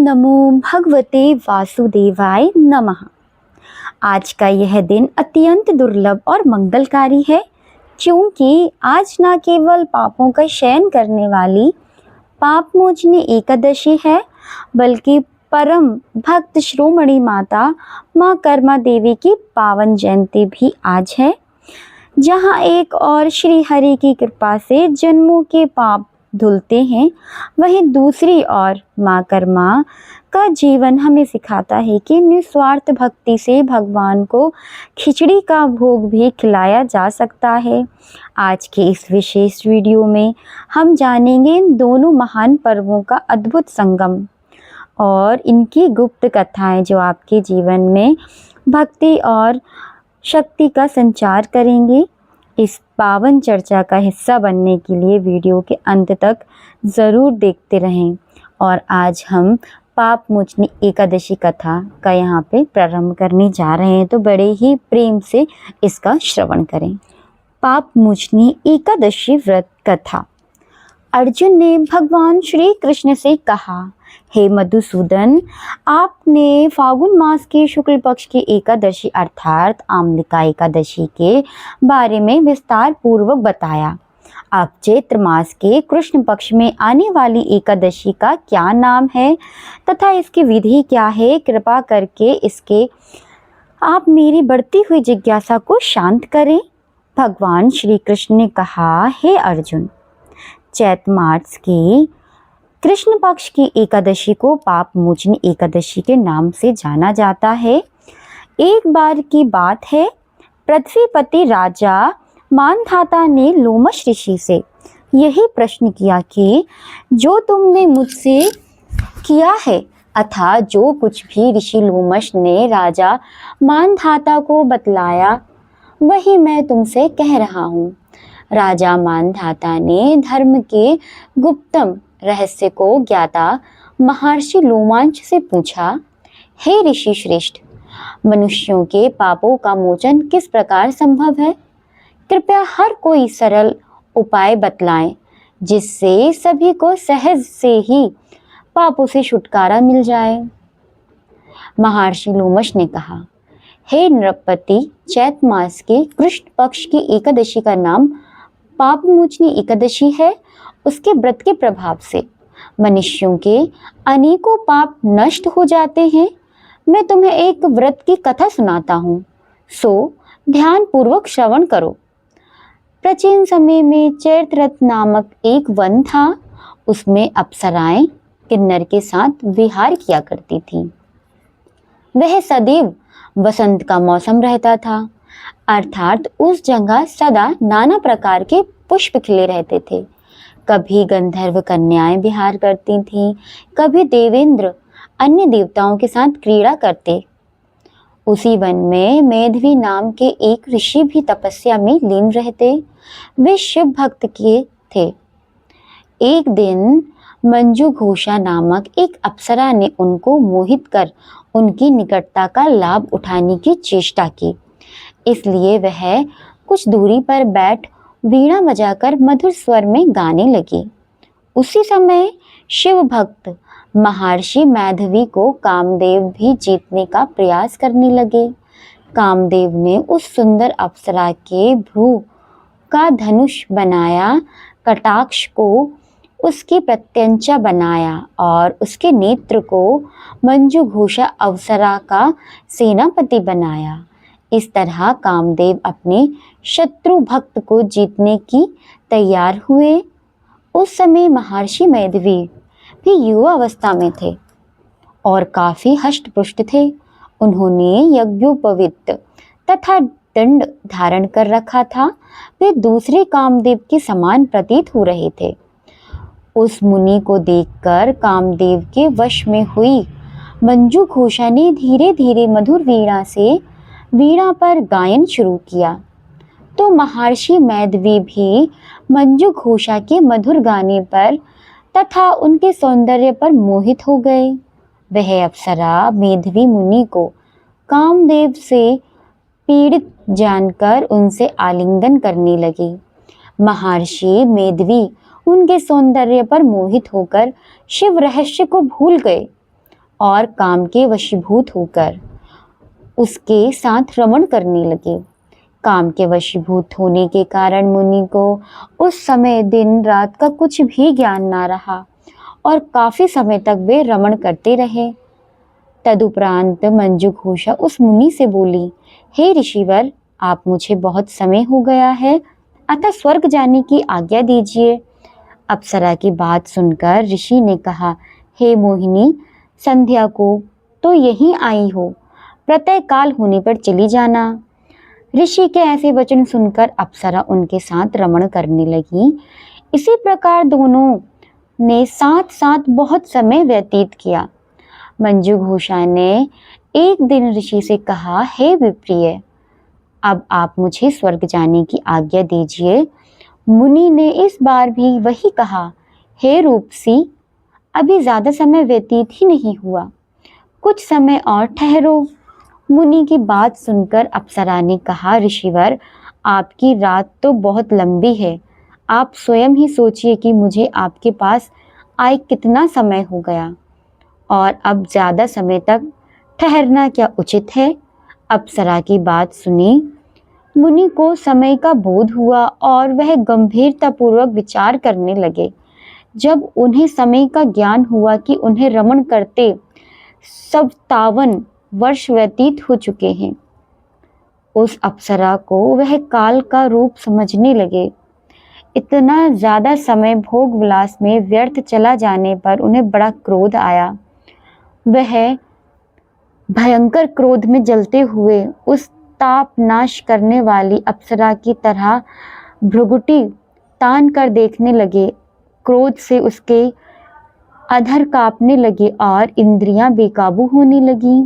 नमो भगवते वासुदेवाय नमः। आज का यह दिन अत्यंत दुर्लभ और मंगलकारी है, क्योंकि आज न केवल पापों का शयन करने वाली पाप मोचनी एकादशी है, बल्कि परम भक्त शिरोमणि माता माँ कर्मा देवी की पावन जयंती भी आज है। जहाँ एक और श्री हरि की कृपा से जन्मों के पाप धुलते हैं, वहीं दूसरी ओर माँ कर्मा का जीवन हमें सिखाता है कि निस्वार्थ भक्ति से भगवान को खिचड़ी का भोग भी खिलाया जा सकता है। आज के इस विशेष वीडियो में हम जानेंगे इन दोनों महान पर्वों का अद्भुत संगम और इनकी गुप्त कथाएं, जो आपके जीवन में भक्ति और शक्ति का संचार करेंगे। इस पावन चर्चा का हिस्सा बनने के लिए वीडियो के अंत तक ज़रूर देखते रहें। और आज हम पाप मोचनी एकादशी कथा का यहाँ पे प्रारंभ करने जा रहे हैं, तो बड़े ही प्रेम से इसका श्रवण करें। पाप मोचनी एकादशी व्रत कथा। अर्जुन ने भगवान श्री कृष्ण से कहा, हे मधुसूदन, आपने फागुन मास के शुक्ल पक्ष की एकादशी अर्थात आमलिका एकादशी के बारे में विस्तार पूर्वक बताया। अब चैत्र मास के कृष्ण पक्ष में आने वाली एकादशी का क्या नाम है तथा इसकी विधि क्या है, कृपा करके इसके आप मेरी बढ़ती हुई जिज्ञासा को शांत करें। भगवान श्री कृष्ण ने कहा, हे अर्जुन, चैत्र मास की कृष्ण पक्ष की एकादशी को पाप मोचनी एकादशी के नाम से जाना जाता है। एक बार की बात है, पृथ्वीपति राजा मानधाता ने लोमश ऋषि से यही प्रश्न किया कि जो तुमने मुझसे किया है, अथा जो कुछ भी ऋषि लोमश ने राजा मानधाता को बतलाया, वही मैं तुमसे कह रहा हूँ। राजा मानधाता ने धर्म के गुप्तम रहस्य को ज्ञाता महर्षि लोमांच से पूछा, हे ऋषि श्रेष्ठ, मनुष्यों के पापों का मोचन किस प्रकार संभव है? कृपया हर कोई सरल उपाय बतलाएं, जिससे सभी को सहज से ही पापों से छुटकारा मिल जाए। महर्षि लोमश ने कहा, हे नृपति, चैत्र मास के कृष्ण पक्ष की एकादशी का नाम पाप मोचनी एकादशी है। उसके व्रत के प्रभाव से मनुष्यों के अनेकों पाप नष्ट हो जाते हैं। मैं तुम्हें एक व्रत की कथा सुनाता हूँ, सो ध्यान पूर्वक श्रवण करो। प्राचीन समय में चैत्ररथ नामक एक वन था। उसमें अप्सराएं किन्नर के साथ विहार किया करती थीं। वह सदैव वसंत का मौसम रहता था, अर्थात उस जगह सदा नाना प्रकार के पुष्प खिले रहते थे। कभी गंधर्व कन्याएं विहार करती थीं, कभी देवेंद्र अन्य देवताओं के साथ क्रीड़ा करते। उसी वन में मेधवी नाम के एक ऋषि भी तपस्या में लीन रहते। वे शिव भक्त के थे। एक दिन मंजू घोषा नामक एक अप्सरा ने उनको मोहित कर उनकी निकटता का लाभ उठाने की चेष्टा की। इसलिए वह कुछ दूरी पर बैठ वीणा बजाकर मधुर स्वर में गाने लगी। उसी समय शिव भक्त महर्षि माधवी को कामदेव भी जीतने का प्रयास करने लगे। कामदेव ने उस सुंदर अप्सरा के भ्रू का धनुष बनाया, कटाक्ष को उसकी प्रत्यंचा बनाया और उसके नेत्र को मंजू घोषा अप्सरा का सेनापति बनाया। इस तरह कामदेव अपने शत्रु भक्त को जीतने की तैयार हुए। उस समय महर्षि माधवी भी युवावस्था में थे और काफी हष्ट-पुष्ट थे। उन्होंने यज्ञोपवीत तथा दंड धारण कर रखा था। वे दूसरे कामदेव के समान प्रतीत हो रहे थे। उस मुनि को देखकर कामदेव के वश में हुई मंजू घोषा ने धीरे धीरे मधुर वीणा से वीणा पर गायन शुरू किया, तो महर्षि माधवी भी मंजू घोषा के मधुर गाने पर तथा उनके सौंदर्य पर मोहित हो गए। वह अप्सरा मेधवी मुनि को कामदेव से पीड़ित जानकर उनसे आलिंगन करने लगी। महर्षि माधवी उनके सौंदर्य पर मोहित होकर शिव रहस्य को भूल गए। और काम के वशीभूत होकर उसके साथ रमण करने लगे। काम के वशीभूत होने के कारण मुनि को उस समय दिन रात का कुछ भी ज्ञान ना रहा और काफी समय तक वे रमण करते रहे। तदुपरांत मंजुघोषा उस मुनि से बोली, हे ऋषिवर, आप मुझे बहुत समय हो गया है, अतः स्वर्ग जाने की आज्ञा दीजिए। अप्सरा की बात सुनकर ऋषि ने कहा, हे मोहिनी, संध्या को तो यहीं आई हो, प्रातः काल होने पर चली जाना। ऋषि के ऐसे वचन सुनकर अप्सरा उनके साथ रमण करने लगी। इसी प्रकार दोनों ने साथ साथ बहुत समय व्यतीत किया। मंजुघोषा ने एक दिन ऋषि से कहा, हे विप्रिय, अब आप मुझे स्वर्ग जाने की आज्ञा दीजिए। मुनि ने इस बार भी वही कहा, हे रूपसी, अभी ज्यादा समय व्यतीत ही नहीं हुआ, कुछ समय और ठहरो। मुनि की बात सुनकर अप्सरा ने कहा, ऋषिवर, आपकी रात तो बहुत लंबी है, आप स्वयं ही सोचिए कि मुझे आपके पास आए कितना समय हो गया और अब ज्यादा समय तक ठहरना क्या उचित है। अप्सरा की बात सुनी मुनि को समय का बोध हुआ और वह गंभीरतापूर्वक विचार करने लगे। जब उन्हें समय का ज्ञान हुआ कि उन्हें रमण करते 57 वर्ष व्यतीत हो चुके हैं, उस अप्सरा को वह काल का रूप समझने लगे। इतना ज्यादा समय भोग विलास में व्यर्थ चला जाने पर उन्हें बड़ा क्रोध आया। वह भयंकर क्रोध में जलते हुए उस ताप नाश करने वाली अप्सरा की तरह भ्रुकुटी तान कर देखने लगे। क्रोध से उसके अधर कांपने लगे और इंद्रियां बेकाबू होने लगी।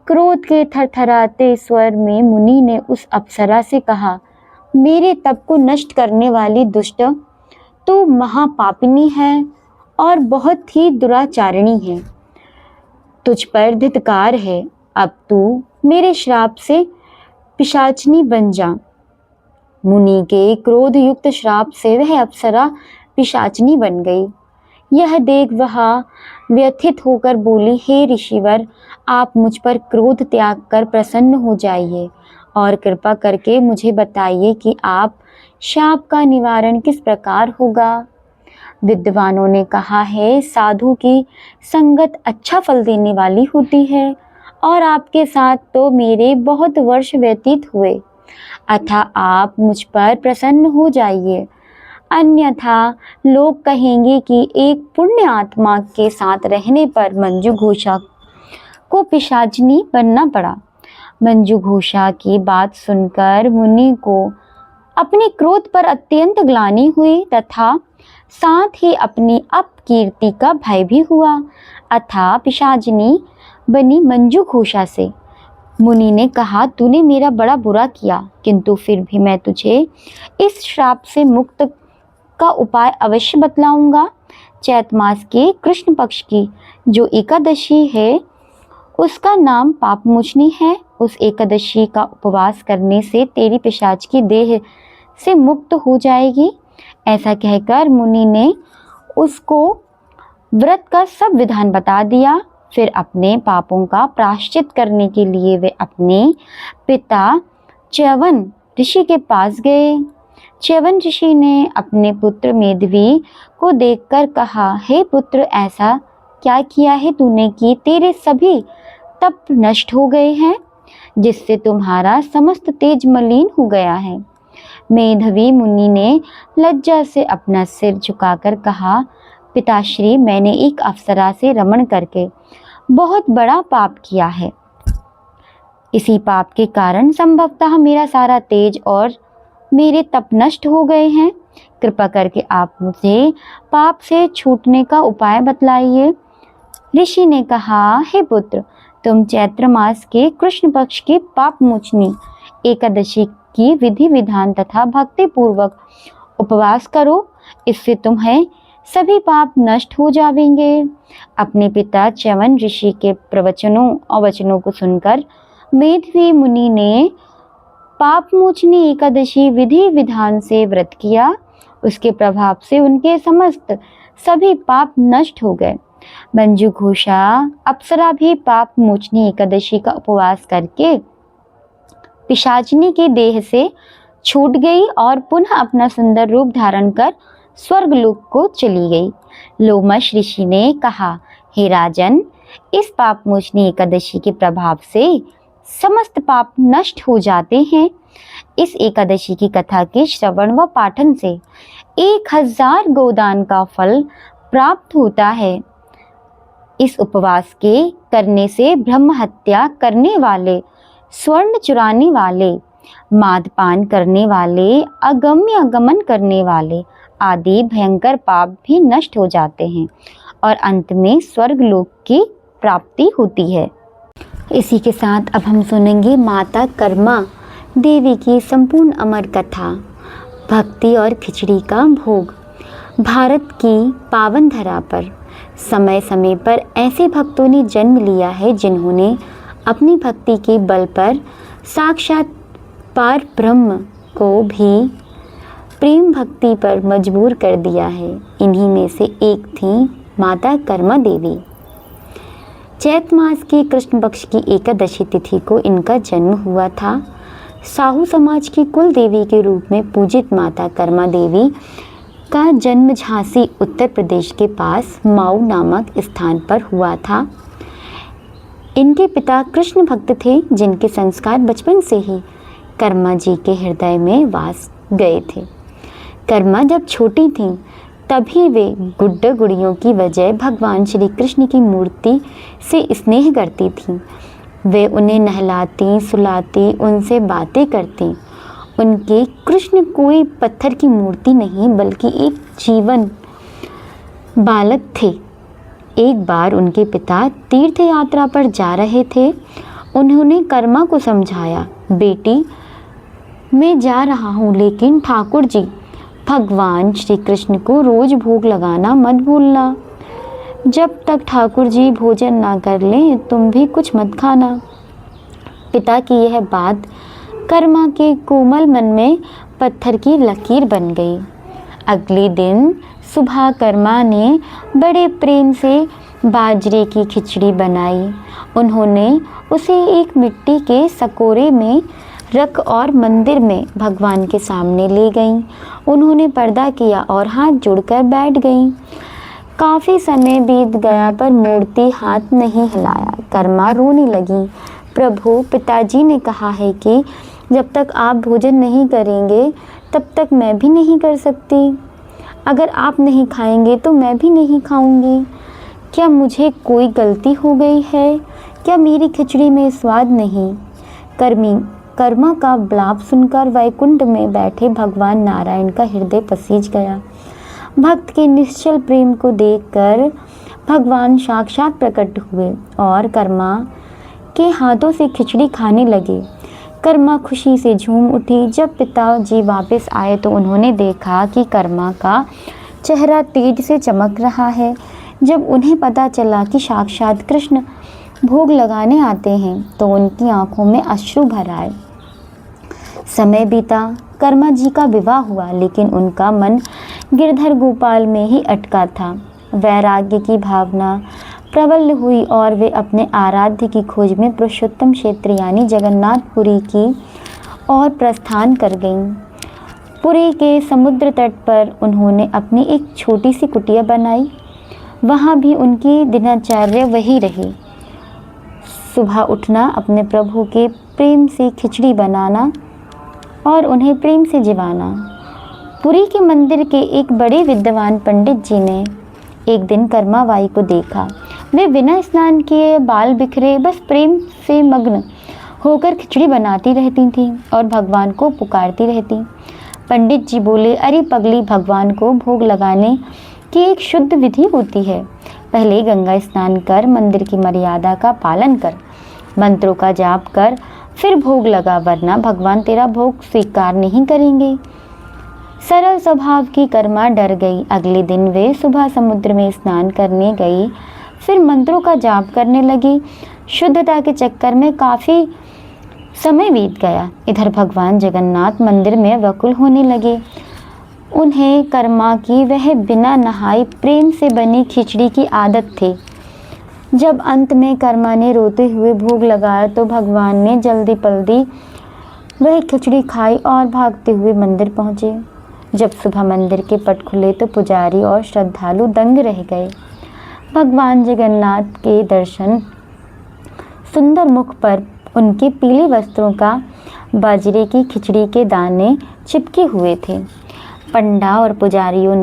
क्रोध के थरथराते स्वर में मुनि ने उस अप्सरा से कहा, मेरे तप को नष्ट करने वाली दुष्ट, तू महापापिनी है और बहुत ही दुराचारिणी है। तुझ पर धिक्कार है, अब तू मेरे श्राप से पिशाचनी बन जा। मुनि के क्रोध युक्त श्राप से वह अप्सरा पिशाचनी बन गई। यह देख वह व्यथित होकर बोली, हे ऋषिवर, आप मुझ पर क्रोध त्याग कर प्रसन्न हो जाइए और कृपा करके मुझे बताइए कि आप शाप का निवारण किस प्रकार होगा। विद्वानों ने कहा है, साधु की संगत अच्छा फल देने वाली होती है और आपके साथ तो मेरे बहुत वर्ष व्यतीत हुए, अतः आप मुझ पर प्रसन्न हो जाइए, अन्यथा लोग कहेंगे कि एक पुण्य आत्मा के साथ रहने पर मंजुघोषा को पिशाचनी बनना पड़ा। मंजुघोषा की बात सुनकर मुनि को अपने क्रोध पर अत्यंत ग्लानि हुई तथा साथ ही अपनी अपकीर्ति का भय भी हुआ, अतः पिशाचिनी बनी मंजुघोषा से। मुनि ने कहा, तूने मेरा बड़ा बुरा किया, किंतु फिर भी मैं तुझे इस श्राप से मुक्त का उपाय अवश्य बतलाऊंगा। चैत मास के कृष्ण पक्ष की जो एकादशी है उसका नाम पापमोचनी है। उस एकादशी का उपवास करने से तेरी पिशाच की देह से मुक्त हो जाएगी। ऐसा कहकर मुनि ने उसको व्रत का सब विधान बता दिया। फिर अपने पापों का प्रायश्चित करने के लिए वे अपने पिता च्यवन ऋषि के पास गए। च्यवन ऋषि ने अपने पुत्र मेधवी को देखकर कहा, हे पुत्र, ऐसा क्या किया है तूने कि तेरे सभी तप नष्ट हो गए हैं, जिससे तुम्हारा समस्त तेज मलिन हो गया है। मेधवी मुनि ने लज्जा से अपना सिर झुकाकर कहा, पिताश्री, मैंने एक अप्सरा से रमण करके बहुत बड़ा पाप किया है। इसी पाप के कारण संभवतः मेरा सारा तेज और मेरे तप नष्ट हो गए हैं। कृपा करके आप मुझे पाप से छूटने का उपाय बतलाइए। ऋषि ने कहा, हे पुत्र, तुम चैत्र मास के कृष्ण पक्ष की पाप मोचनी एकादशी की विधि विधान तथा भक्ति पूर्वक उपवास करो, इससे तुम्हें सभी पाप नष्ट हो जाएंगे। अपने पिता च्यवन ऋषि के प्रवचनों और वचनों को सुनकर मेधवी मुनि ने पाप मोचनी एकादशी विधि विधान से व्रत किया। उसके प्रभाव से उनके समस्त सभी पाप नष्ट हो गए। मंजू घोषा अप्सरा भी पाप मोचनी एकादशी का उपवास करके पिशाचिनी की देह से छूट गई और पुनः अपना सुंदर रूप धारण कर स्वर्गलोक को चली गई। लोमश ऋषि ने कहा, हे राजन, इस पाप मोचनी एकादशी के प्रभाव से समस्त पाप नष्ट हो जाते हैं। इस एकादशी की कथा के श्रवण व पाठन से 1000 गोदान का फल प्राप्त होता है। इस उपवास के करने से ब्रह्म हत्या करने वाले, स्वर्ण चुराने वाले, मादपान करने वाले, अगम्य अगमन करने वाले आदि भयंकर पाप भी नष्ट हो जाते हैं और अंत में स्वर्ग लोक की प्राप्ति होती है। इसी के साथ अब हम सुनेंगे माता कर्मा देवी की संपूर्ण अमर कथा, भक्ति और खिचड़ी का भोग। भारत की पावन धरा पर समय समय पर ऐसे भक्तों ने जन्म लिया है जिन्होंने अपनी भक्ति के बल पर साक्षात पार ब्रह्म को भी प्रेम भक्ति पर मजबूर कर दिया है। इन्हीं में से एक थी माता कर्मा देवी। चैत मास की कृष्ण पक्ष की एकादशी तिथि को इनका जन्म हुआ था। साहू समाज की कुल देवी के रूप में पूजित माता कर्मा देवी का जन्म झांसी उत्तर प्रदेश के पास माऊ नामक स्थान पर हुआ था। इनके पिता कृष्ण भक्त थे, जिनके संस्कार बचपन से ही कर्मा जी के हृदय में वास गए थे। कर्मा जब छोटी थीं तभी वे गुड्डे गुड़ियों की वजह भगवान श्री कृष्ण की मूर्ति से स्नेह करती थीं। वे उन्हें नहलाती, सुलाती, उनसे बातें करती। उनके कृष्ण कोई पत्थर की मूर्ति नहीं बल्कि एक जीवन बालक थे। एक बार उनके पिता तीर्थ यात्रा पर जा रहे थे। उन्होंने कर्मा को समझाया, बेटी, मैं जा रहा हूँ, लेकिन ठाकुर जी भगवान श्री कृष्ण को रोज भोग लगाना मत भूलना। जब तक ठाकुर जी भोजन ना कर लें तुम भी कुछ मत खाना। पिता की यह बात कर्मा के कोमल मन में पत्थर की लकीर बन गई। अगले दिन सुबह कर्मा ने बड़े प्रेम से बाजरे की खिचड़ी बनाई। उन्होंने उसे एक मिट्टी के सकोरे में रख और मंदिर में भगवान के सामने ले गईं। उन्होंने पर्दा किया और हाथ जोड़कर बैठ गईं। काफ़ी समय बीत गया पर मूर्ति हाथ नहीं हिलाया। कर्मा रोने लगी। प्रभु, पिताजी ने कहा है कि जब तक आप भोजन नहीं करेंगे तब तक मैं भी नहीं कर सकती। अगर आप नहीं खाएंगे तो मैं भी नहीं खाऊंगी। क्या मुझे कोई गलती हो गई है? क्या मेरी खिचड़ी में स्वाद नहीं? कर्मा का विलाप सुनकर वैकुंठ में बैठे भगवान नारायण का हृदय पसीज गया। भक्त के निश्चल प्रेम को देखकर भगवान साक्षात प्रकट हुए और कर्मा के हाथों से खिचड़ी खाने लगे। कर्मा खुशी से झूम उठी। जब पिताजी वापस आए तो उन्होंने देखा कि कर्मा का चेहरा तेज से चमक रहा है। जब उन्हें पता चला कि साक्षात कृष्ण भोग लगाने आते हैं तो उनकी आंखों में अश्रु भर आए। समय बीता, कर्मा जी का विवाह हुआ, लेकिन उनका मन गिरधर गोपाल में ही अटका था। वैराग्य की भावना प्रबल हुई और वे अपने आराध्य की खोज में पुरुषोत्तम क्षेत्र यानी जगन्नाथपुरी की ओर प्रस्थान कर गईं। पुरी के समुद्र तट पर उन्होंने अपनी एक छोटी सी कुटिया बनाई। वहाँ भी उनकी दिनचर्या वही रही, सुबह उठना, अपने प्रभु के प्रेम से खिचड़ी बनाना और उन्हें प्रेम से जिवाना। पुरी के मंदिर के एक बड़े विद्वान पंडित जी ने एक दिन कर्माबाई को देखा। वे बिना स्नान किए, बाल बिखरे, बस प्रेम से मग्न होकर खिचड़ी बनाती रहती थीं और भगवान को पुकारती रहती। पंडित जी बोले, अरे पगली, भगवान को भोग लगाने की एक शुद्ध विधि होती है। पहले गंगा स्नान कर, मंदिर की मर्यादा का पालन कर, मंत्रों का जाप कर, फिर भोग लगा, वरना भगवान तेरा भोग स्वीकार नहीं करेंगे। सरल स्वभाव की कर्मा डर गई। अगले दिन वे सुबह समुद्र में स्नान करने गई, फिर मंत्रों का जाप करने लगी। शुद्धता के चक्कर में काफ़ी समय बीत गया। इधर भगवान जगन्नाथ मंदिर में व्याकुल होने लगे। उन्हें कर्मा की वह बिना नहाए प्रेम से बनी खिचड़ी की आदत थी। जब अंत में कर्मा ने रोते हुए भोग लगाया तो भगवान ने जल्दी पल्दी वह खिचड़ी खाई और भागते हुए मंदिर पहुँचे। जब सुबह मंदिर के पट खुले तो पुजारी और श्रद्धालु दंग रह गए। भगवान जगन्नाथ के दर्शन सुंदर मुख पर उनके पीले वस्त्रों का बाजरे की खिचड़ी के दाने चिपके हुए थे। पंडा और पुजारियों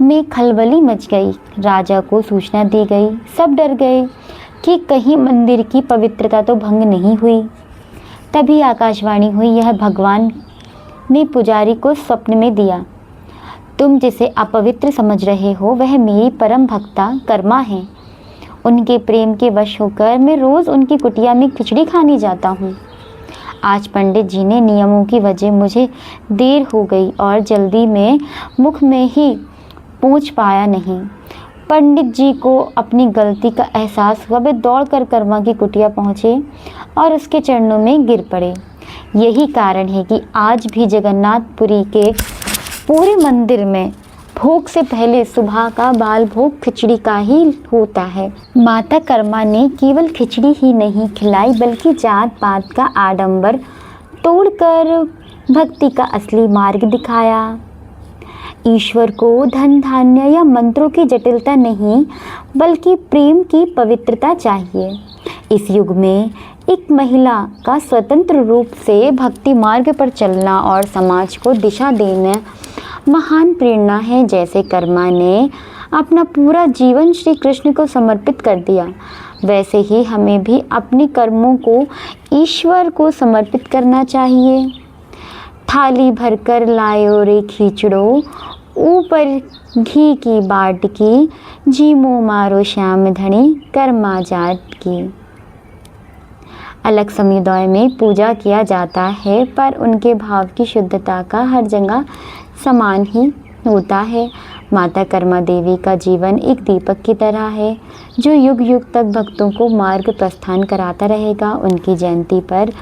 में खलबली मच गई। राजा को सूचना दी गई। सब डर गए कि कहीं मंदिर की पवित्रता तो भंग नहीं हुई। तभी आकाशवाणी हुई। यह भगवान ने पुजारी को स्वप्न में दिया। तुम जिसे अपवित्र समझ रहे हो वह मेरी परम भक्ता कर्मा है। उनके प्रेम के वश होकर मैं रोज़ उनकी कुटिया में खिचड़ी खाने जाता हूँ। आज पंडित जी ने नियमों की वजह मुझे देर हो गई और जल्दी में मुख में ही पहुँच पाया नहीं। पंडित जी को अपनी गलती का एहसास हुआ। वे दौड़कर कर्मा की कुटिया पहुँचे और उसके चरणों में गिर पड़े। यही कारण है कि आज भी जगन्नाथपुरी के पूरे मंदिर में भोग से पहले सुबह का बाल भोग खिचड़ी का ही होता है। माता कर्मा ने केवल खिचड़ी ही नहीं खिलाई बल्कि जात पात का आडंबर तोड़कर भक्ति का असली मार्ग दिखाया। ईश्वर को धन धान्य या मंत्रों की जटिलता नहीं बल्कि प्रेम की पवित्रता चाहिए। इस युग में एक महिला का स्वतंत्र रूप से भक्ति मार्ग पर चलना और समाज को दिशा देना महान प्रेरणा है। जैसे कर्मा ने अपना पूरा जीवन श्री कृष्ण को समर्पित कर दिया, वैसे ही हमें भी अपने कर्मों को ईश्वर को समर्पित करना चाहिए। थाली भरकर लायो रे खींचड़ो, ऊपर घी की बाट की, जीमो मारो श्याम धनी कर्मा जाट की। अलग समुदाय में पूजा किया जाता है पर उनके भाव की शुद्धता का हर जगह समान ही होता है। माता कर्मा देवी का जीवन एक दीपक की तरह है जो युग युग तक भक्तों को मार्ग प्रस्थान कराता रहेगा। उनकी जयंती पर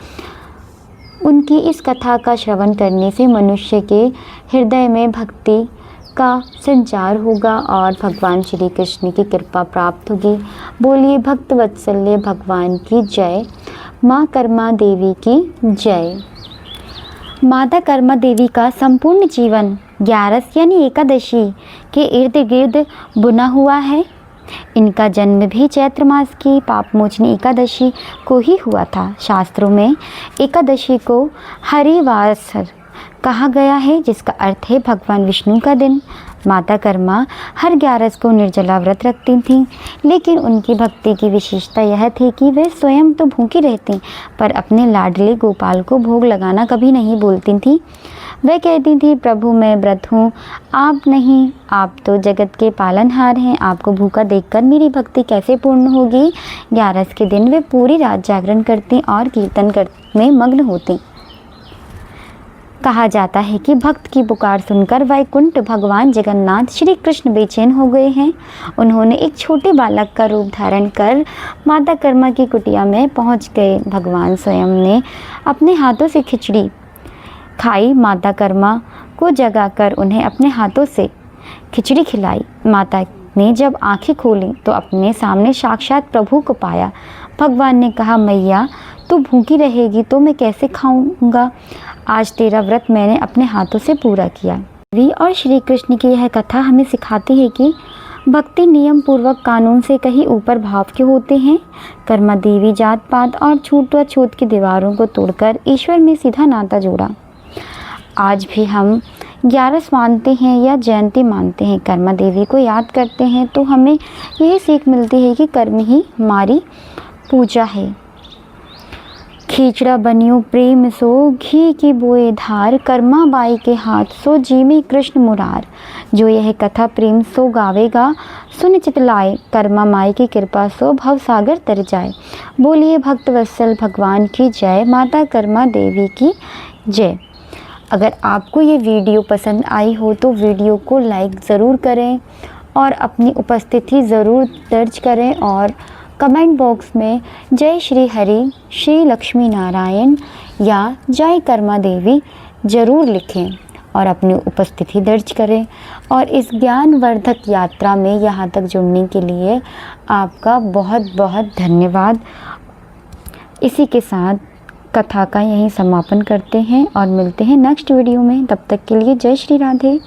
उनकी इस कथा का श्रवण करने से मनुष्य के हृदय में भक्ति का संचार होगा और भगवान श्री कृष्ण की कृपा प्राप्त होगी। बोलिए भक्त वत्सल्य भगवान की जय। माँ कर्मा देवी की जय। माता कर्मा देवी का संपूर्ण जीवन ग्यारस यानी एकादशी के इर्द गिर्द बुना हुआ है। इनका जन्म भी चैत्र मास की पापमोचनी एकादशी को ही हुआ था। शास्त्रों में एकादशी को हरिवासर कहा गया है जिसका अर्थ है भगवान विष्णु का दिन। माता कर्मा हर ग्यारस को निर्जला व्रत रखती थीं, लेकिन उनकी भक्ति की विशेषता यह थी कि वे स्वयं तो भूखी रहती पर अपने लाडले गोपाल को भोग लगाना कभी नहीं बोलती थीं। वे कहती थी प्रभु मैं व्रत हूँ, आप नहीं, आप तो जगत के पालनहार हैं, आपको भूखा देखकर मेरी भक्ति कैसे पूर्ण होगी। ग्यारस के दिन वे पूरी रात जागरण करती और कीर्तन में मग्न होती। कहा जाता है कि भक्त की पुकार सुनकर वैकुंठ भगवान जगन्नाथ श्री कृष्ण बेचैन हो गए हैं। उन्होंने एक छोटे बालक का रूप धारण कर माता कर्मा की कुटिया में पहुंच गए। भगवान स्वयं ने अपने हाथों से खिचड़ी खाई। माता कर्मा को जगाकर उन्हें अपने हाथों से खिचड़ी खिलाई। माता ने जब आंखें खोली तो अपने सामने साक्षात प्रभु को पाया। भगवान ने कहा मैया तू भूखी रहेगी तो मैं कैसे खाऊंगा। आज तेरा व्रत मैंने अपने हाथों से पूरा किया। देवी और श्री कृष्ण की यह कथा हमें सिखाती है कि भक्ति नियम पूर्वक कानून से कहीं ऊपर भाव के होते हैं। कर्मा देवी जात पात और छूट व छूत की दीवारों को तोड़कर ईश्वर में सीधा नाता जोड़ा। आज भी हम ग्यारस मानते हैं या जयंती मानते हैं, कर्मा देवी को याद करते हैं तो हमें यही सीख मिलती है कि कर्म ही हमारी पूजा है। खींचड़ा बनियो प्रेम सो, घी की बोए धार, कर्मा बाई के हाथ सो, जी में कृष्ण मुरार। जो यह कथा प्रेम सो गावेगा, सुन चित लाए, कर्मा माई की कृपा सो भव सागर तर जाए। बोलिए भक्त वत्सल भगवान की जय। माता कर्मा देवी की जय। अगर आपको ये वीडियो पसंद आई हो तो वीडियो को लाइक ज़रूर करें और अपनी उपस्थिति ज़रूर दर्ज करें और कमेंट बॉक्स में जय श्री हरि, श्री लक्ष्मी नारायण या जय कर्मा देवी ज़रूर लिखें और अपनी उपस्थिति दर्ज करें। और इस ज्ञानवर्धक यात्रा में यहाँ तक जुड़ने के लिए आपका बहुत बहुत धन्यवाद। इसी के साथ कथा का यहीं समापन करते हैं और मिलते हैं नेक्स्ट वीडियो में। तब तक के लिए जय श्री राधे।